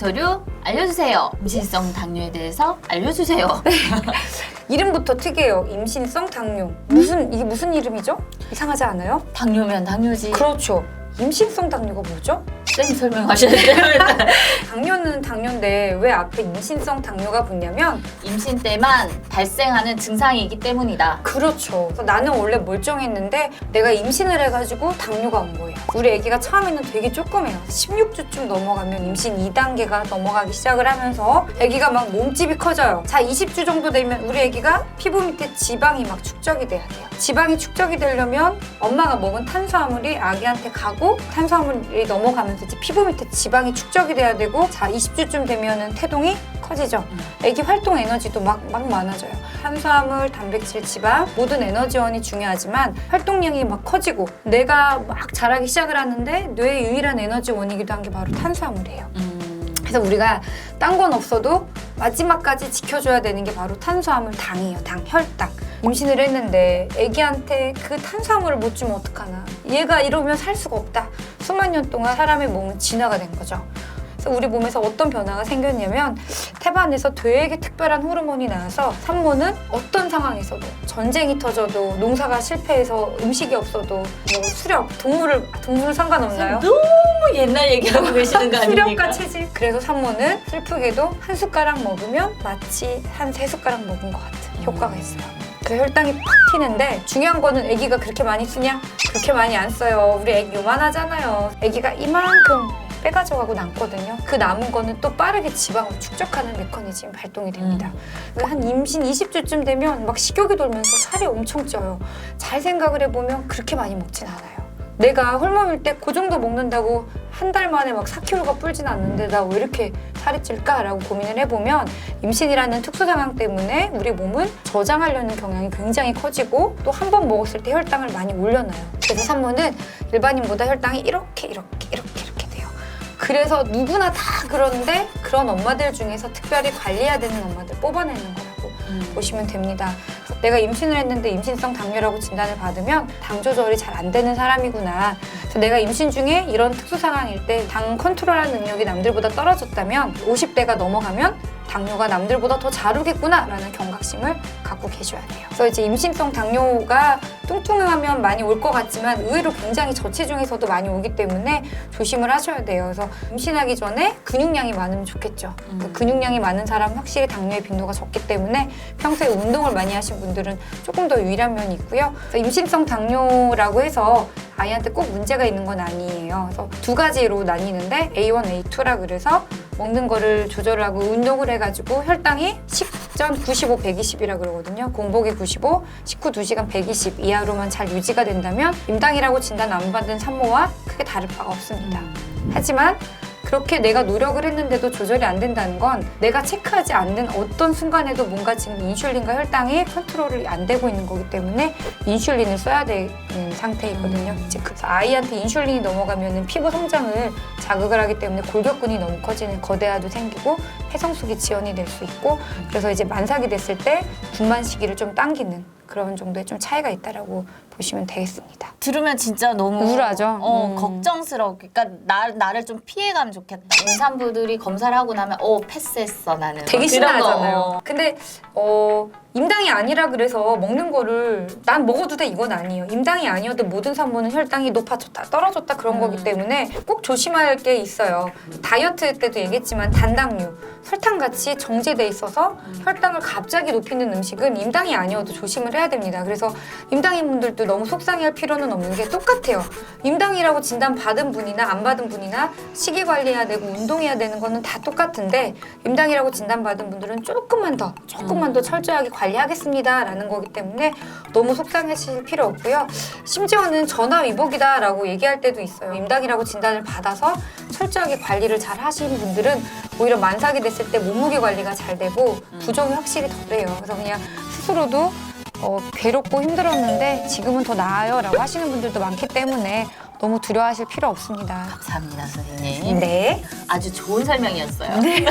다이어트류 알려주세요. 임신성 당뇨에 대해서 알려주세요. 이름부터 특이해요. 임신성 당뇨. 이게 무슨 이름이죠? 이상하지 않아요? 당뇨면 당뇨지. 그렇죠. 임신성 당뇨가 뭐죠? 쌤 설명하셔야 돼요. 당뇨는 당뇨인데 왜 앞에 임신성 당뇨가 붙냐면 임신 때만 발생하는 증상이기 때문이다. 그렇죠. 그래서 나는 원래 멀쩡했는데 내가 임신을 해가지고 당뇨가 온 거예요. 우리 아기가 처음에는 되게 조그매요. 16주쯤 넘어가면 임신 2단계가 넘어가기 시작을 하면서 아기가 막 몸집이 커져요. 자, 20주 정도 되면 우리 아기가 피부 밑에 지방이 막 축적이 돼야 돼요. 지방이 축적이 되려면 엄마가 먹은 탄수화물이 아기한테 가고 탄수화물이 넘어가면서 이제 피부 밑에 지방이 축적이 돼야 되고 자, 20주쯤 되면은 태동이 커지죠. 아기 활동 에너지도 막 많아져요. 탄수화물, 단백질, 지방 모든 에너지원이 중요하지만 활동량이 막 커지고 내가 막 자라기 시작을 하는데 뇌의 유일한 에너지원이기도 한 게 바로 탄수화물이에요. 그래서 우리가 딴 건 없어도 마지막까지 지켜줘야 되는 게 바로 탄수화물, 당이에요. 당, 혈당. 임신을 했는데 아기한테 그 탄수화물을 못 주면 어떡하나. 얘가 이러면 살 수가 없다. 수만 년 동안 사람의 몸은 진화가 된 거죠. 그래서 우리 몸에서 어떤 변화가 생겼냐면 태반에서 되게 특별한 호르몬이 나와서 산모는 어떤 상황에서도 전쟁이 터져도 농사가 실패해서 음식이 없어도 뭐 수렵, 동물은 상관없나요? 너무 옛날 얘기하고 계시는 거 아닙니까? 수렵과 체질. 그래서 산모는 슬프게도 한 숟가락 먹으면 마치 한 3숟가락 먹은 것 같은 효과가 있어요. 그 혈당이 팍 튀는데 중요한 거는 아기가 그렇게 많이 쓰냐? 그렇게 많이 안 써요. 우리 아기 요만하잖아요. 아기가 이만큼 빼가져가고 남거든요. 그 남은 거는 또 빠르게 지방을 축적하는 메커니즘이 발동이 됩니다. 한 임신 20주쯤 되면 막 식욕이 돌면서 살이 엄청 쪄요. 잘 생각을 해보면 그렇게 많이 먹진 않아요. 내가 홀몸일 때 그 정도 먹는다고 한 달 만에 막 4kg가 불진 않는데 나 왜 이렇게 살이 찔까라고 고민을 해보면 임신이라는 특수 상황 때문에 우리 몸은 저장하려는 경향이 굉장히 커지고 또 한 번 먹었을 때 혈당을 많이 올려놔요. 그래서 산모는 일반인보다 혈당이 이렇게 돼요. 그래서 누구나 다 그러는데 그런 엄마들 중에서 특별히 관리해야 되는 엄마들 뽑아내는 거라고 보시면 됩니다. 내가 임신을 했는데 임신성 당뇨라고 진단을 받으면 당 조절이 잘 안 되는 사람이구나. 그래서 내가 임신 중에 이런 특수 상황일 때 당 컨트롤하는 능력이 남들보다 떨어졌다면 50대가 넘어가면 당뇨가 남들보다 더 잘 오겠구나 라는 경각심을 갖고 계셔야 돼요. 그래서 이제 임신성 당뇨가 뚱뚱하면 많이 올 것 같지만 의외로 굉장히 저체중에서도 많이 오기 때문에 조심을 하셔야 돼요. 그래서 임신하기 전에 근육량이 많으면 좋겠죠. 그 근육량이 많은 사람은 확실히 당뇨의 빈도가 적기 때문에 평소에 운동을 많이 하신 분들은 조금 더 유리한 면이 있고요. 그래서 임신성 당뇨라고 해서 아이한테 꼭 문제가 있는 건 아니에요. 그래서 두 가지로 나뉘는데 A1, A2라 그래서 먹는 거를 조절을 하고 운동을 해가지고 혈당이 식전 95, 120이라 그러거든요. 공복에 95, 식후 2시간 120 이하로만 잘 유지가 된다면 임당이라고 진단 안 받은 산모와 크게 다를 바가 없습니다. 하지만 그렇게 내가 노력을 했는데도 조절이 안 된다는 건 내가 체크하지 않는 어떤 순간에도 뭔가 지금 인슐린과 혈당이 컨트롤이 안 되고 있는 거기 때문에 인슐린을 써야 되는 상태이거든요. 이제 그래서 아이한테 인슐린이 넘어가면 피부 성장을 자극을 하기 때문에 골격근이 너무 커지는 거대화도 생기고 폐성숙이 지연이 될 수 있고 그래서 이제 만삭이 됐을 때 분만 시기를 좀 당기는 그런 정도의 좀 차이가 있다라고 보시면 되겠습니다. 들으면 진짜 너무 우울하죠? 걱정스러워. 그러니까 나를 좀 피해가면 좋겠다. 임산부들이 검사를 하고 나면 패스했어 나는. 되게 막 이런 거. 신나하잖아요. 근데 임당이 아니라 그래서 먹는 거를 난 먹어도 돼 이건 아니에요. 임당이 아니어도 모든 산모는 혈당이 높아졌다 떨어졌다 그런 거기 때문에 꼭 조심할 게 있어요. 다이어트 때도 얘기했지만 단당류, 설탕같이 정제돼 있어서 혈당을 갑자기 높이는 음식은 임당이 아니어도 조심을 해야 됩니다. 그래서 임당인 분들도 너무 속상해할 필요는 없는 게 똑같아요. 임당이라고 진단 받은 분이나 안 받은 분이나 식이 관리해야 되고 운동해야 되는 거는 다 똑같은데 임당이라고 진단 받은 분들은 조금만 더 철저하게 관리하겠습니다 라는 거기 때문에 너무 속상해하실 필요 없고요. 심지어는 전화위복이다 라고 얘기할 때도 있어요. 임당이라고 진단을 받아서 철저하게 관리를 잘 하신 분들은 오히려 만삭이 됐을 때 몸무게 관리가 잘 되고 부종이 확실히 덜해요. 그래서 그냥 스스로도 괴롭고 힘들었는데 지금은 더 나아요 라고 하시는 분들도 많기 때문에 너무 두려워하실 필요 없습니다. 감사합니다 선생님. 네. 아주 좋은 설명이었어요. 네.